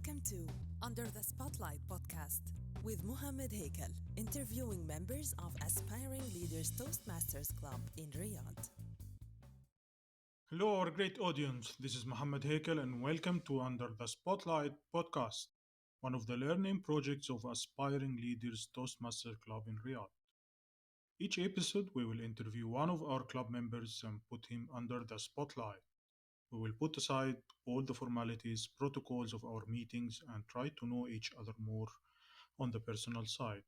Welcome to Under the Spotlight podcast with Mohammed Hakel, interviewing members of Aspiring Leaders Toastmasters Club in Riyadh. Hello, our great audience. This is Mohammed Hakel, and welcome to Under the Spotlight podcast, one of the learning projects of Aspiring Leaders Toastmaster Club in Riyadh. Each episode, we will interview one of our club members and put him under the spotlight. We will put aside all the formalities, protocols of our meetings, and try to know each other more on the personal side.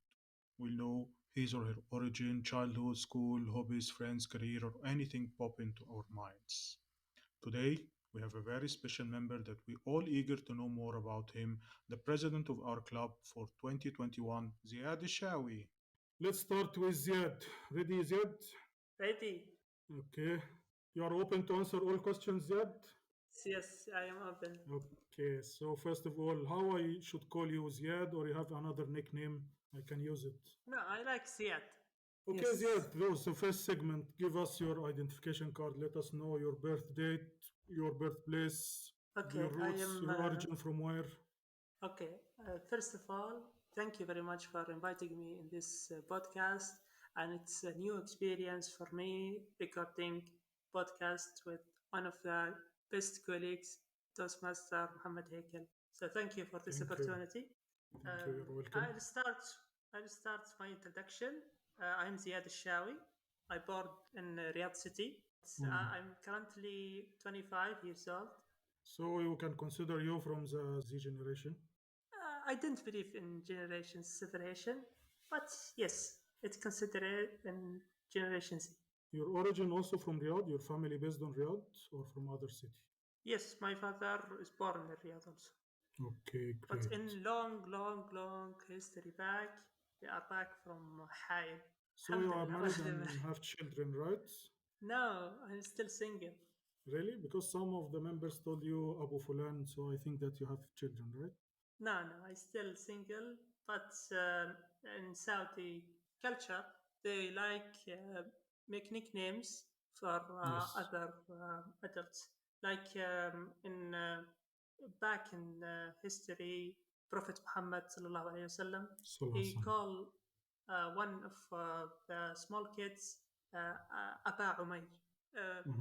We'll know his or her origin, childhood, school, hobbies, friends, career, or anything pop into our minds. Today, we have a very special member that we all eager to know more about him, the president of our club for 2021, Ziyad Alshawi. Let's start with Ziyad. Ready, Ziyad? Ready? Okay. You are open to answer all questions, Ziyad? Yes, I am open. Okay, so first of all, how I should call you, Ziyad, or you have another nickname? I can use it. No, I like Ziyad. Okay, Yes. Ziyad, those the first segment. Give us your identification card. Let us know your birth date, your birthplace, Okay, your I roots, am. your origin from where. Okay, first of all, thank you very much for inviting me in this podcast, and it's a new experience for me recording podcast with one of the best colleagues, Toastmaster Mohammed Hakel. So thank you for this Thank you. opportunity. Thank you, you're welcome. I'll start my introduction. I'm Ziyad Alshawi. I born in Riyadh City. I'm currently 25 years old. So you can consider you from the Z generation. I didn't believe in generation separation, but yes, it's considered in Generation Z. Your origin also from Riyadh, your family based on Riyadh or from other city? Yes, my father is born in Riyadh also. Okay, But great. in long history back, they are back from Hail. So you are married Alhamdulillah. and have children, right? No, I'm still single. Really? Because some of the members told you Abu Fulan, so I think that you have children, right? No, I still single. But in Saudi culture, they like make nicknames for Yes. other adults. Like in back in history, Prophet Muhammad sallallahu alaihi wasallam, he called one of the small kids Aba Umayr,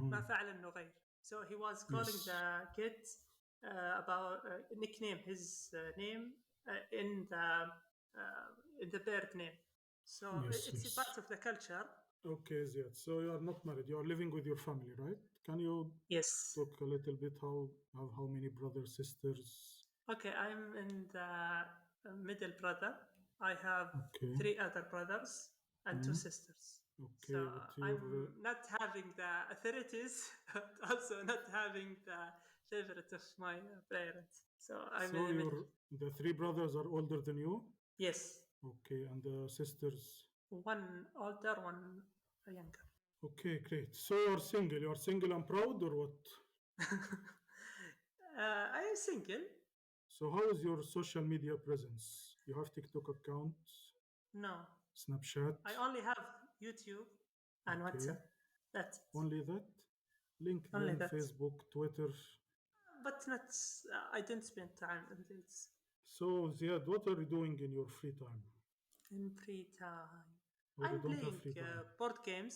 ما فعل النغير. So he was calling Yes. the kids about nickname his name in the bird name. So Yes, it's yes. a part of the culture. Okay, Ziyad. So you are not married. You are living with your family, right? Can you Yes. talk a little bit how many brothers, sisters? Okay, I'm in the middle brother. I have Okay. 3 other brothers and 2 Mhm. sisters. Okay, So but your I'm not having the authorities, but also not having the favorite of my parents. So I'm so in the middle. the 3 brothers are older than you? Yes, Okay, and the sisters? one older, one younger. Okay, great. So you're single. You're single and proud, or what? I am single. So how is your social media presence? You have TikTok account, No, Snapchat. I only have YouTube and Okay. WhatsApp. That's it. Only that? LinkedIn, Only that. Facebook, Twitter. But not. I didn't spend time on this. So Ziyad, what are you doing in your free time? In free time, Or you I'm don't have playing free time? board games.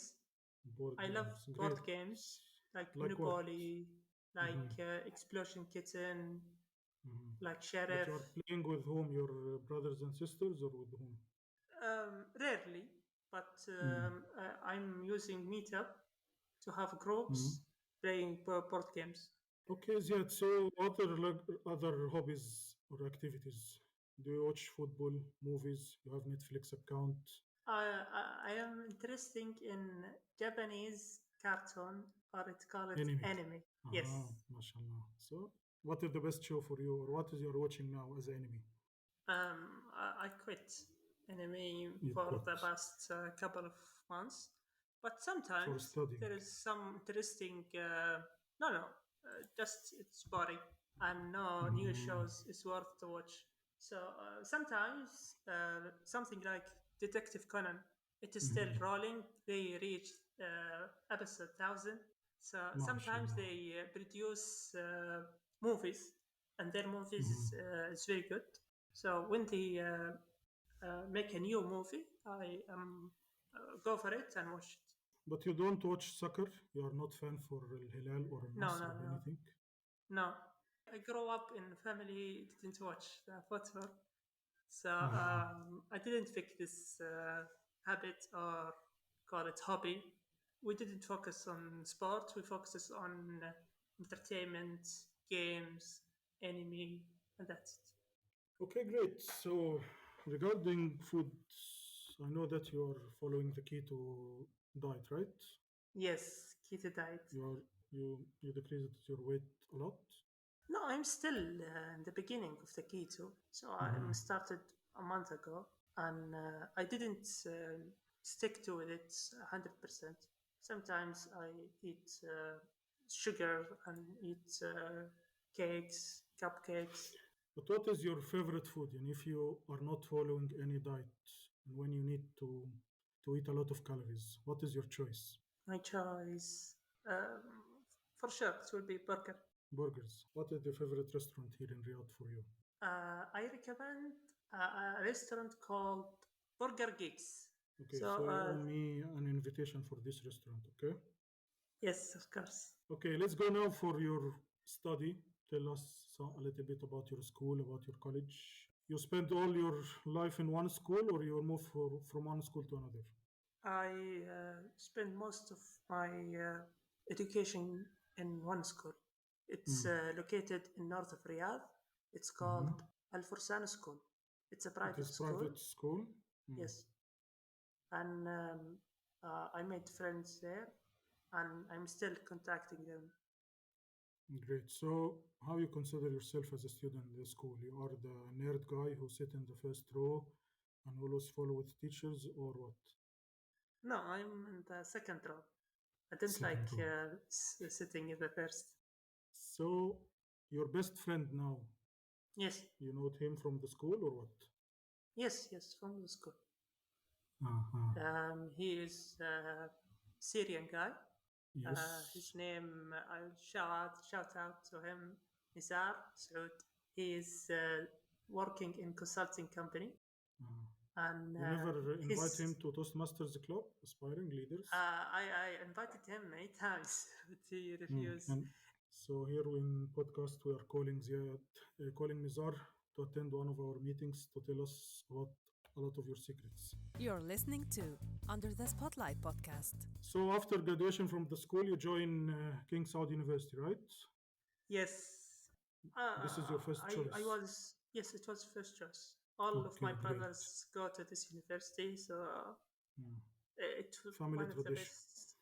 Board I love games. board Great. games like Like what? Monopoly, like Explosion Kitten, Mhm. like But Sheriff. you are playing with whom? Your brothers and sisters, or with whom? Rarely, but I'm using Meetup to have groups playing board games. Okay, Ziyad. So what are other hobbies or activities? Do you watch football, movies? You have Netflix account? I am interested in Japanese cartoon, or it's called anime. Yes. Mashallah. So, what is the best show for you, or what is you're watching now as anime? I quit anime You for quit. the past couple of months, but For sometimes studying. there is some interesting. Just it's boring, and no new shows is worth to watch. So sometimes something like Detective Conan, it is still rolling. They reach episode 1000. So sometimes Mashallah. they produce movies and their movies Hmm. is very good. So when they make a new movie, I go for it and watch it. But you don't watch soccer? You are not fan for Al Hilal or Al No, Nasr no, or no, anything? no. I grew up in a family didn't watch the football, so Uh-huh. I didn't pick this habit or call it hobby. We didn't focus on sport. We focused on entertainment, games, anime, and that's it. Okay, great. So, regarding food, I know that you are following the keto diet, right? Yes, keto diet. You are you decreased your weight a lot. No, I'm still in the beginning of the keto. So I Hmm. started a month ago, and I didn't stick to it 100%. Sometimes I eat sugar and eat cakes, cupcakes. But what is your favorite food? And if you are not following any diet, and when you need to eat a lot of calories, what is your choice? My choice, um, for sure, it will be burger. Burgers. What is the favorite restaurant here in Riyadh for you? I recommend a restaurant called Burger Gigs. Okay, So, so you owe me an invitation for this restaurant, okay? yes, of course. Okay, let's go now for your study. Tell us a little bit about your school, about your college. You spent all your life in one school, or you move from one school to another? I spent most of my education in one school. It's Mm. located in north of Riyadh. It's called Mhm. Al Fursan School. It's a It is private school. private school. Mm. Yes, and I made friends there, and I'm still contacting them. Great. So, how you consider yourself as a student in the school? You are the nerd guy who sit in the first row and always follow with teachers, or what? No, I'm in the second row. I don't like Second row. sitting in the first. So, your best friend now, Yes, you know him from the school, or what? yes, from the school. Uh-huh. He is a Syrian guy. His Yes. name, I'll shout out to him, Nizar Saud. He is working in consulting company, Uh, and you never invite his. him to Toastmasters Club, aspiring leaders. I invited him many times, but he Mm. refused. And so here in podcast we are calling Ziyad, calling Nizar to attend one of our meetings to tell us about a lot of your secrets. You're listening to Under the Spotlight podcast. So after graduation from the school, you join King Saud University, right? Yes, This is your first I choice. was. Yes, it was first choice. All of my Okay, great. brothers go to this university, so Mm. it was Family one of the tradition. best.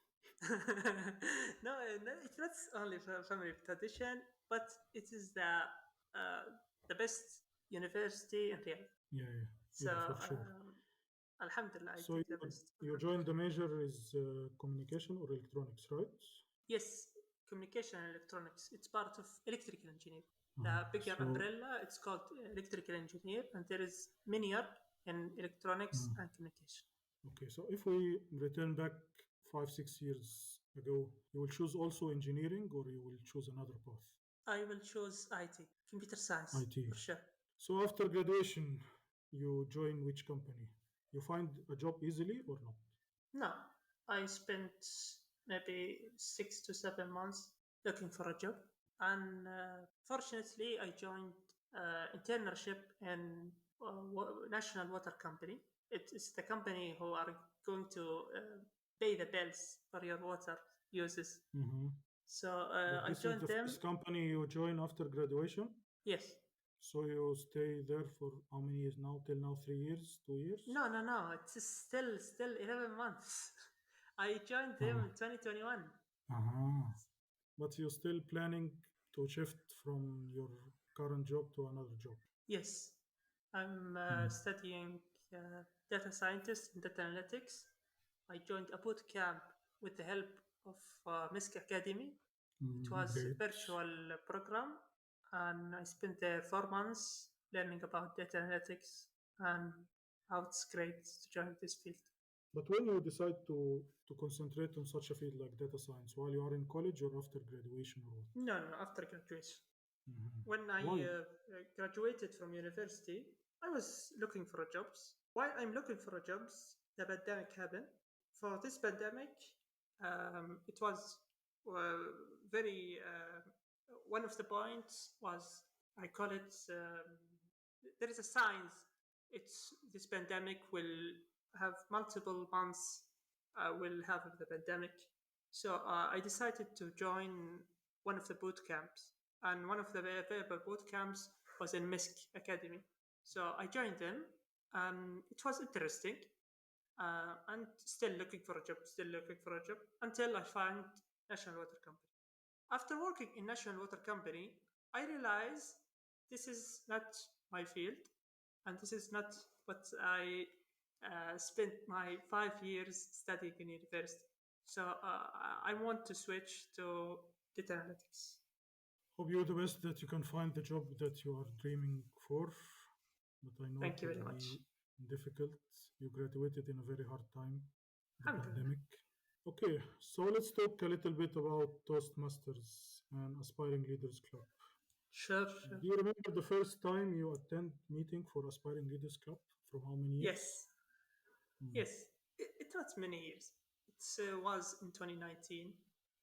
No, no, it's not only for family tradition, but it is the best university in Riyadh. Yeah, yeah, So, yeah, for sure. Alhamdulillah, I So did the best. you joined the major is communication or electronics, right? Yes, communication and electronics. It's part of electrical engineer. Uh, The bigger so umbrella, it's called electrical engineer, and there is many year in electronics mm, and communication. okay, so if we return back 5, 6 years ago, you will choose also engineering or you will choose another path? I will choose IT, computer science, IT. for sure. So after graduation, you join which company? You find a job easily or not? No, I spent maybe 6 to 7 months looking for a job, and fortunately, I joined internship in National Water Company. It is the company who are going to pay the bills for your water uses. Hmm. So But I this is joined the them. first company you join after graduation. Yes. So you stay there for how many years now? Till now, 3 years, 2 years? No, no, no. It's still 11 months. I joined them Uh, in 2021. uh-huh. But you're still planning to shift from your current job to another job. Yes, I'm Mm. studying data scientist and data analytics. I joined a boot camp with the help of Misk Academy. It Mm, was a great. virtual program, and I spent there 4 months learning about data analytics and how it's great to join this field. But when you decide to concentrate on such a field like data science, while you are in college or after graduation or what? No, no, after graduation. When I Why? graduated from university, I was looking for jobs. While I'm looking for jobs, the pandemic happened. For this pandemic, it was uh, very. One of the points was I call it. There is a science. It's this pandemic will have multiple months. Will have the pandemic. So I decided to join one of the boot camps, and one of the available boot camps was in MISC Academy. So I joined them, and it was interesting. And still looking for a job, still looking for a job until I found National Water Company. After working in National Water Company, I realized this is not my field, and this is not what I spent my 5 years studying in university. So I want to switch to data analytics. Hope you the best that you can find the job that you are dreaming for, but I know it Thank you will very much. be difficult. You graduated in a very hard time, the Alhamdulillah. pandemic. Okay, so let's talk a little bit about Toastmasters and Aspiring Leaders Club. Sure, sure. Do you remember the first time you attend meeting for Aspiring Leaders Club? From how many years? Yes, Hmm. yes. It was many years. It was in 2019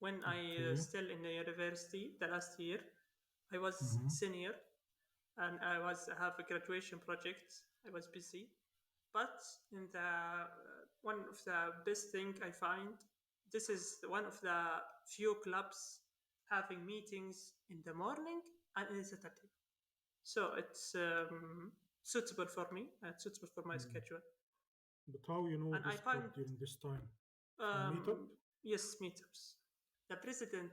when I Okay. still in the university. The last year, I was Mm-hmm. senior, and I was have a graduation project. I was busy, but in the one of the best thing I find, this is one of the few clubs having meetings in the morning and in Saturday. So it's suitable for me and suitable for my Mm. schedule. But how you know And I this club find during this time? From Meetup? um, yes, meetups. The president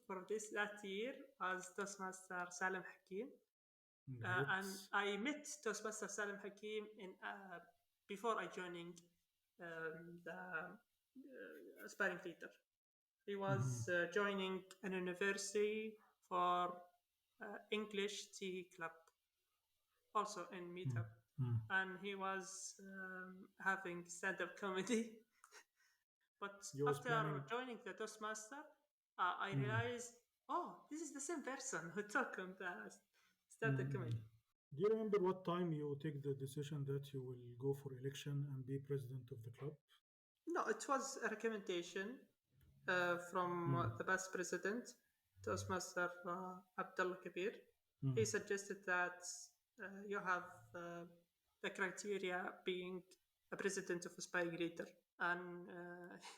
for this that year was Toastmaster Salim Hakim, Great. and I met Toastmaster Salim Hakim in before I joining the aspiring leader. He Mm-hmm. was joining an university for English Tea Club, also in Meetup, Mm-hmm. and he was having stand-up comedy. But You was after planning. joining the Toastmaster, I Mm. realized, oh, this is the same person who talked on the stand-up Mm. comedy. Do you remember what time you take the decision that you will go for election and be president of the club? No, it was a recommendation from Mm. the past president, Toastmaster Abdullah Kabir. Mm. He suggested that you have the criteria being a president of aspiring leader, and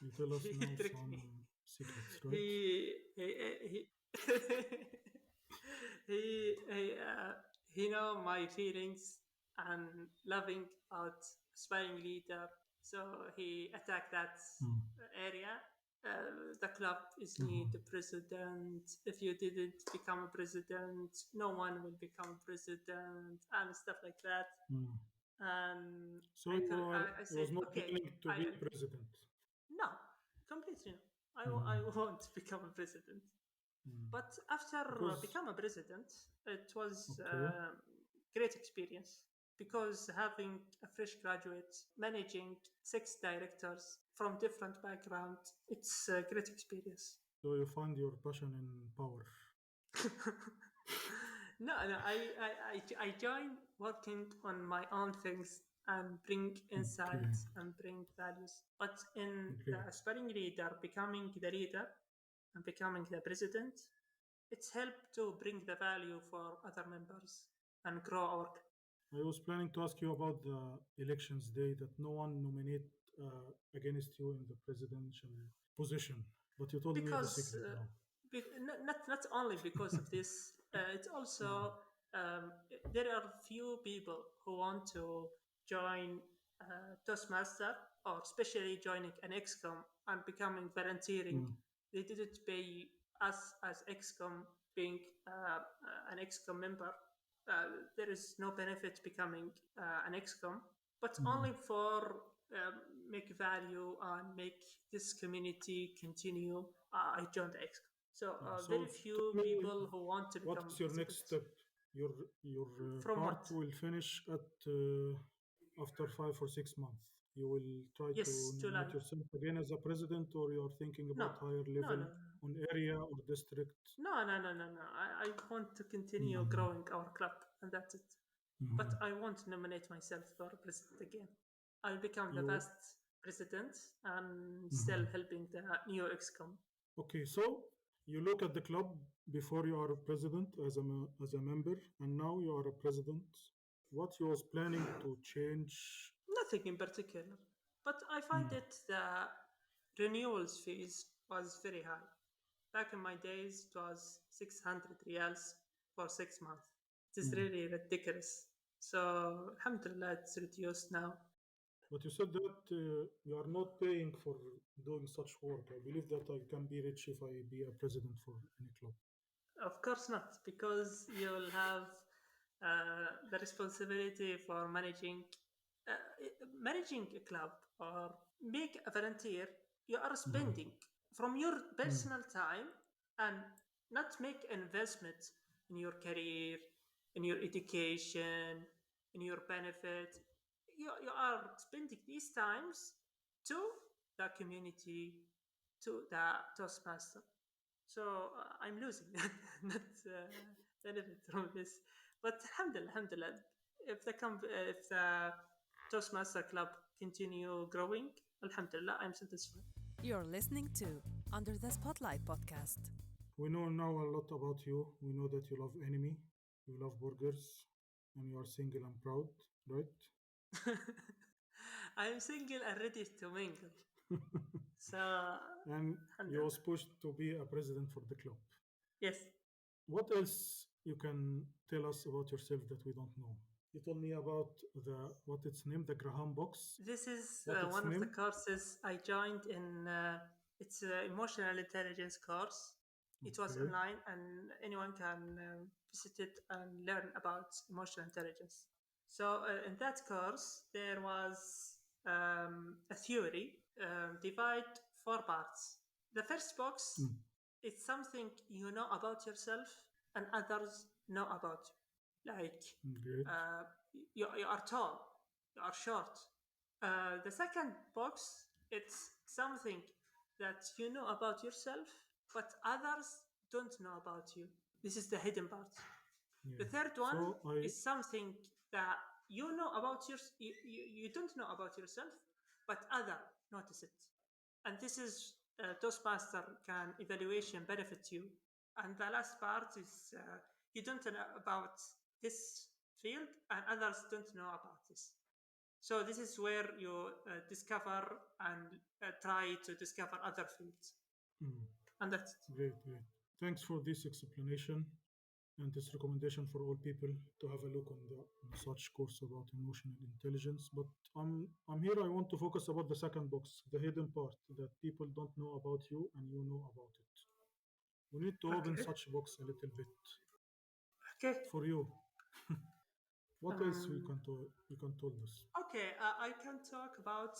You tell us he now tricked some me. secrets, right? He he he know my feelings and loving about aspiring leader, so he attacked that Mm. area. The club is need Mhm. a president. If you didn't become a president, no one will become president and stuff like that. Mm. And So I you said, was not okay, planning to I be agree. president. No, completely no. I Mhm. won't become a president. Mm. But after Because become a president, it was okay. great experience because having a fresh graduate managing six directors from different backgrounds, it's a great experience. So you find your passion in power. No, I join working on my own things and bring Okay, insights and bring values. But in the great. aspiring leader, becoming the leader and becoming the president, it's helped to bring the value for other members and grow our. I was planning to ask you about the elections day that no one nominate against you in the presidential position, but you told me the Because secret now. not only because of this, it's Mm. also there are few people who want to join Toastmaster or especially joining an XCOM and becoming volunteering. Mm. They didn't pay us as XCOM being an XCOM member. There is no benefit becoming an XCOM, but Mm. only for um, make value and make this community continue. I joined the XCOM. So Yeah. very So tell few me, people who want to what become is your president. next step? Your From part what? will finish at after 5 or 6 months. You will try to Yes, July. nominate yourself again as a president, or you are thinking No, about higher no, level no. on area or district? No. I want to continue Mm, growing our club, and that's it. But mhm. I won't nominate myself for president again. I'll become the You best president and still mhm. helping the new excom. Okay, so you look at the club before you are a president as as a member, and now you are a president. What you was planning to change? Nothing in particular, but I find Mm, it the renewals fees was very high. Back in my days, it was 600 riyals for 6 months. It is mm. really ridiculous. So, alhamdulillah, it's reduced now. But you said that you are not paying for doing such work. I believe that I can be rich if I be a president for any club. Of course not, because you'll have the responsibility for managing a club or being a volunteer. You are Mhm. spending from your Mm, personal time and not make investment in your career, in your education, in your benefit. You are spending these times to the community, to the Toastmaster. So I'm losing, not benefit from this. But alhamdulillah, if the Toastmaster Club continue growing, alhamdulillah, I'm satisfied. You're listening to Under the Spotlight podcast. We know now a lot about you. We know that you love anime, you love burgers, and you are single and proud, right? I'm single and ready to mingle. So, And you was alhamdulillah. pushed to be a president for the club. Yes, What else you can tell us about yourself that we don't know? You told me about the what its name, the Graham box. this is What its one of the name? courses I joined in. It's an emotional intelligence course. It was Okay. online, and anyone can visit it and learn about emotional intelligence. So in that course, there was a theory divide four parts. The first box Mm, is something you know about yourself and others know about you. Like great. uh, you are tall, you are short. The second box, it's something that you know about yourself, but others don't know about you. This is the hidden part. The Yeah. third one So I is something that you know about you don't know about yourself, but other notice it. And this is Toastmaster can evaluation benefit you. And the last part is you don't know about this field, and others don't know about this. So this is where you discover and try to discover other fields, mm, and that's it. great, great. Thanks for this explanation and this recommendation for all people to have a look on the on such course about emotional intelligence. But I'm here. I want to focus about the second box, the hidden part that people don't know about you and you know about it. We need to open Okay, such box a little bit okay. for you. What else Um, you can told us? okay, I can talk about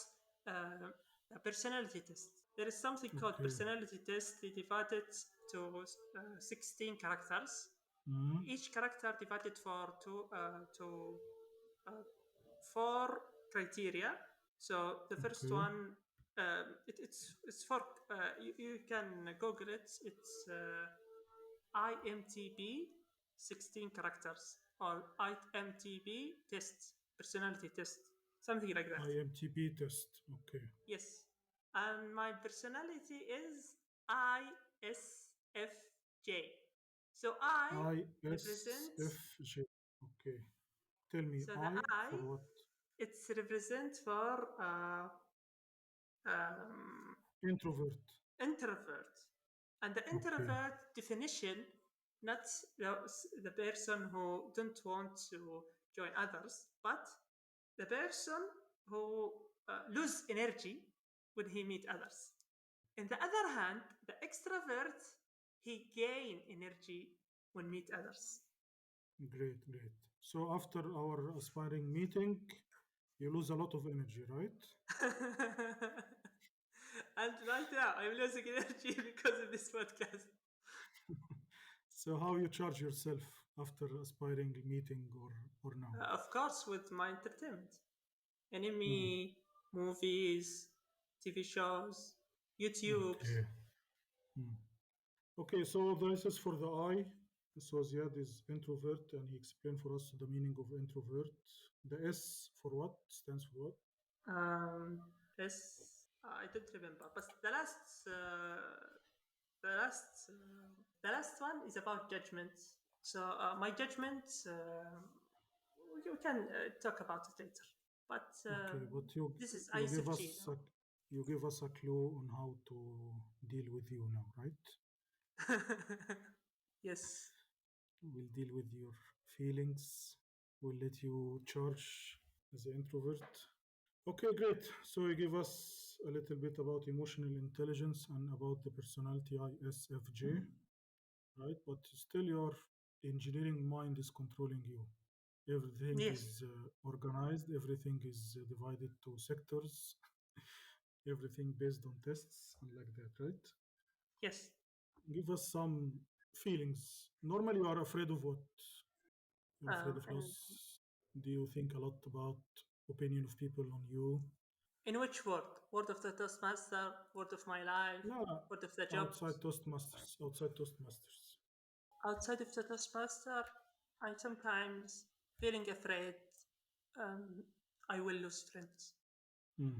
uh, a personality test. There is something called Okay. personality test divided to 16 characters. Mm, Each character divided for to uh, four criteria. So the first okay. one, it's for you can Google it. It's IMTB 16 characters or IMTB test personality test, something like that. IMTP test. Okay. Yes, and my personality is ISFJ. So I represent. ISFJ. Okay. Tell me So the I for I, what? it's represent for um, Introvert. introvert, and the Okay. introvert definition, not the person who don't want to join others, but the person who lose energy when he meet others. On the other hand, the extrovert, he gain energy when meet others. Great, great. So after our aspiring meeting, you lose a lot of energy, right? And right now, I'm losing energy because of this podcast. So how you charge yourself after aspiring meeting or now? Of course, with my entertainment, Hmm. anime, movies, TV shows, YouTube's. Okay. Hmm. Okay, so this is for the I. So Ziad is introvert, and he explained for us the meaning of introvert. The S for what stands for what? Um, yes, I don't remember, but the last, uh, the last one is about judgments. So my judgments, you can talk about it later. But Okay, but this is you give ISFG us you give us a clue on how to deal with you now, right? now. Yes. We'll deal with your feelings. We'll let you charge as an introvert. Okay, great. So you give us a little bit about emotional intelligence and about the personality ISFJ, right? But still, your engineering mind is controlling you. Everything Yes. is organized, everything is divided to sectors, everything based on tests and like that, right? Yes. Give us some feelings. Normally, you are afraid of what? You're afraid of And loss. Do you think a lot about opinion of people on you? in which word? Word of the Toastmaster, word of my life, No, word of the outside jobs. Toastmasters. Outside Toastmasters. Outside of the Toastmaster, I'm sometimes feeling afraid um, I will lose friends. Hmm.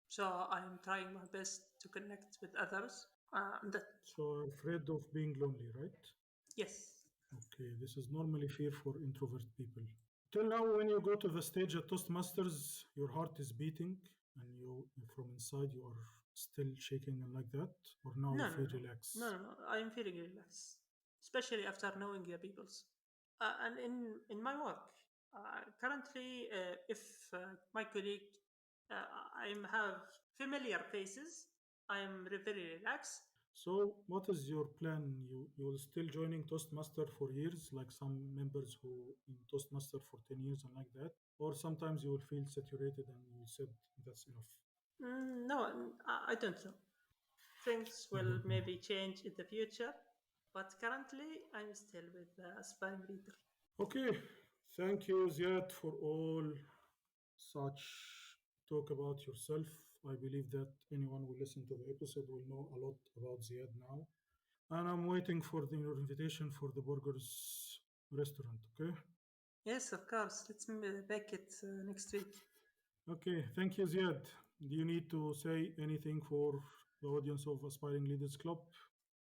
So I'm trying my best to connect with others. That So afraid of being lonely, right? yes, Okay, this is normally fear for introvert people. Till now, when you go to the stage at Toastmasters, your heart is beating and from inside you are still shaking and like that, or now you no, no, feel no, no, relaxed. no, no. I'm feeling relaxed, especially after knowing the peoples. And in my work, currently, if my colleague, I have familiar faces, I am very relaxed. So, what is your plan? You will still joining Toastmaster for years, like some members who in Toastmaster for 10 years and like that, or sometimes you will feel saturated and you said that's enough. No, I don't know. Things will Mhm. maybe change in the future, but currently I'm still with the aspiring leader. Okay, thank you, Ziad, for all such talk about yourself. I believe that anyone who listen to the episode will know a lot about Ziad now. And I'm waiting for your invitation for the burgers restaurant, okay? Yes, of course. Let's back it next week. Okay, thank you, Ziad. Do you need to say anything for the audience of Aspiring Leaders Club?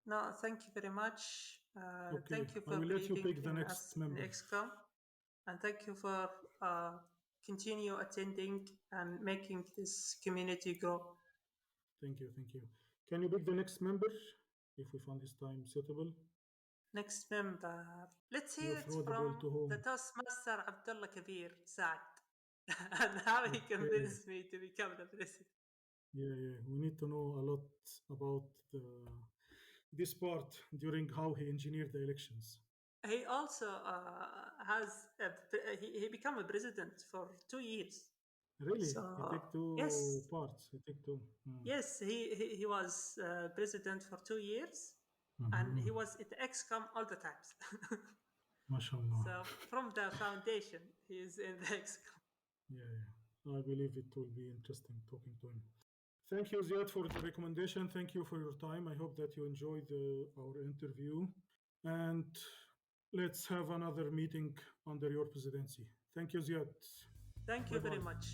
No, thank you very much. Okay, Thank you I for will let you believing pick the in next us in member. XCOM, and thank you for uh, continue attending and making this community grow. Thank you, thank you. Can you pick the next member if we find his time suitable? Next member. Let's hear You're it fraudable from to the whom? Toastmaster Abdullah Kabir Saad and how he Okay, convinced me to become the president. yeah. We need to know a lot about this part during how he engineered the elections. He also he became a president for 2 years. Really, he So take two yes, parts. He take two. yes, he was president for 2 years, and Mm-hmm. he was at XCOM all the times. MashaAllah. So from the foundation, he is in the XCOM. Yeah. I believe it will be interesting talking to him. Thank you, Ziad, for the recommendation. Thank you for your time. I hope that you enjoyed our interview. And let's have another meeting under your presidency. Thank you, Ziad. Thank you Bye very bye. much.